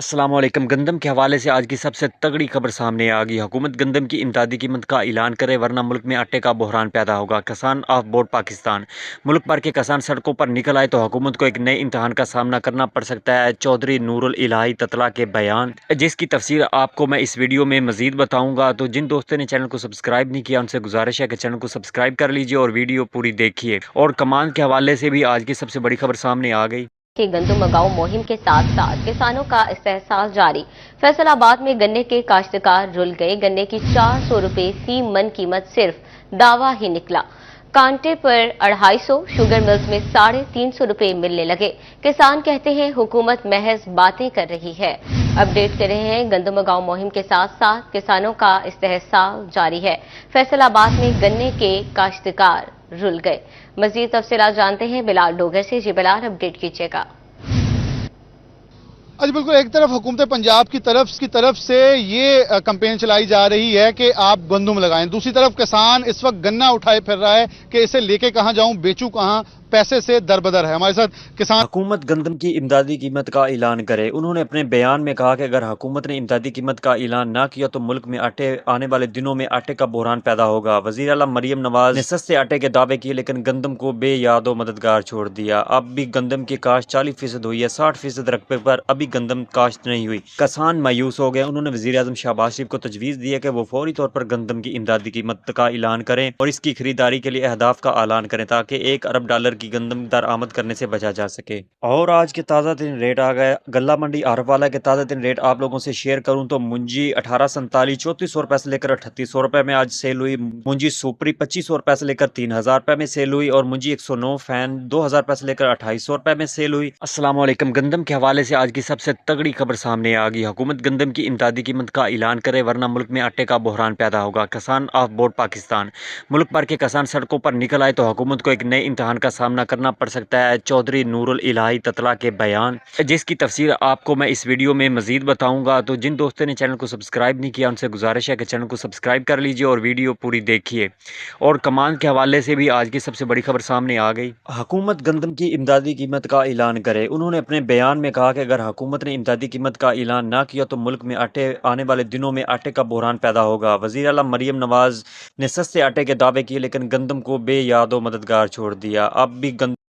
अस्सलाम वालेकुम। गंदम के हवाले से आज की सबसे तगड़ी खबर सामने आ गई। हुकूमत गंदम की इमदादी कीमत का ऐलान करे वरना मुल्क में आटे का बहरान पैदा होगा। किसान ऑफ बोर्ड पाकिस्तान। मुल्क भर के किसान सड़कों पर निकल आए तो हुकूमत को एक नए इम्तहान का सामना करना पड़ सकता है। चौधरी नूरुल इलाही ततला के बयान, जिसकी तफसीर आपको मैं इस वीडियो में मजीद बताऊँगा। तो जिन दोस्तों ने चैनल को सब्सक्राइब नहीं किया उनसे गुजारिश है कि चैनल को सब्सक्राइब कर लीजिए और वीडियो पूरी देखिए। और कमान के हवाले से भी आज की सबसे बड़ी खबर सामने आ गई की गंदम मगाओ मुहिम के साथ साथ किसानों का इस्तेहसाल जारी। फैसलाबाद में गन्ने के काश्तकार रुल गए। गन्ने की 400 रुपए फी मन कीमत सिर्फ दावा ही निकला। कांटे पर 250, शुगर मिल्स में 350 रुपए मिलने लगे। किसान कहते हैं हुकूमत महज बातें कर रही है। अपडेट कर रहे हैं, गंदम मगाओ मुहिम के साथ साथ किसानों का इस्तेहसाल जारी है। फैसलाबाद में गन्ने के काश्तकार रुल गए। मजीद तफसीलात जानते हैं बिलाल डोगर से। जी बिलाल, अपडेट कीजिएगा। अच्छा, बिल्कुल। एक तरफ हुकूमत पंजाब की तरफ से ये कैंपेन चलाई जा रही है कि आप गंदम लगाएं, दूसरी तरफ किसान इस वक्त गन्ना उठाए फिर रहा है कि इसे लेके कहां जाऊं, बेचूं कहां, पैसे से दरबदर है। हमारे साथ किसान। हुकूमत गंदम की इमदादी कीमत का ऐलान करे। उन्होंने अपने बयान में कहा कि अगर हुकूमत ने इमदादी कीमत का ऐलान ना किया तो मुल्क में आने वाले दिनों में आटे का बहरान पैदा होगा। वज़ीर आला मरियम नवाज ने सस्ते आटे के दावे किए लेकिन गंदम को बेयादो मददगार छोड़ दिया। अब भी गंदम की काश्त 40% हुई है, 60% रकबे पर अभी गंदम काश्त नहीं हुई। किसान मायूस हो गए। उन्होंने वज़ीर आज़म शहबाज शरीफ को तजवीज़ दी है कि वो फौरी तौर पर गंदम की इमदादी कीमत का ऐलान करें और इसकी खरीदारी के लिए अहदाफ का ऐलान करें ताकि $1 अरब की गंदम दरामद करने से बचा जा सके। और आज के ताज़ा तरीन रेट आ गए। गल्ला मंडी आरफवाला के ताज़ा तरीन रेट आप लोगों से शेयर करूं तो मुंजी 1847 3400 रुपए से लेकर 3800 रुपए में आज सेल हुई। मुंजी सुपरी 2500 रुपए से लेकर 3000 रुपए में सेल हुई और मुंजी 109 फैन 2000 रुपए से लेकर 2800 रुपए में सेल हुई। अस्सलाम वालेकुम। गंदम के हवाले से आज की सबसे तगड़ी खबर सामने आ गई। हुकूमत गंदम की इमदादी कीमत का ऐलान करे वरना मुल्क में आटे का बहरान पैदा होगा। किसान ऑफ बोर्ड पाकिस्तान। मुल्क भर के किसान सड़कों पर निकल आए तो हुकूमत को एक नए इम्तहान का सामना करना पड़ सकता है। चौधरी नूरुल इलाही ततला के बयान, जिसकी तफसीर आपको मैं इस वीडियो में मजीद बताऊंगा। तो जिन दोस्तों ने चैनल को सब्सक्राइब नहीं किया उनसे गुजारिश है कि चैनल को सब्सक्राइब कर लीजिए और वीडियो पूरी देखिए। और कमान के हवाले से भी आज की सबसे बड़ी खबर सामने आ गई। हुकूमत गंदम की इमदादी कीमत का ऐलान करे। उन्होंने अपने बयान में कहा कि अगर हुकूमत ने इमदादी कीमत का ऐलान ना किया तो मुल्क में आने वाले दिनों में आटे का बहरान पैदा होगा। वज़ीर आला मरियम नवाज ने सस्ते आटे के दावे किए लेकिन गंदम को बेयादो मददगार छोड़ दिया। अब भी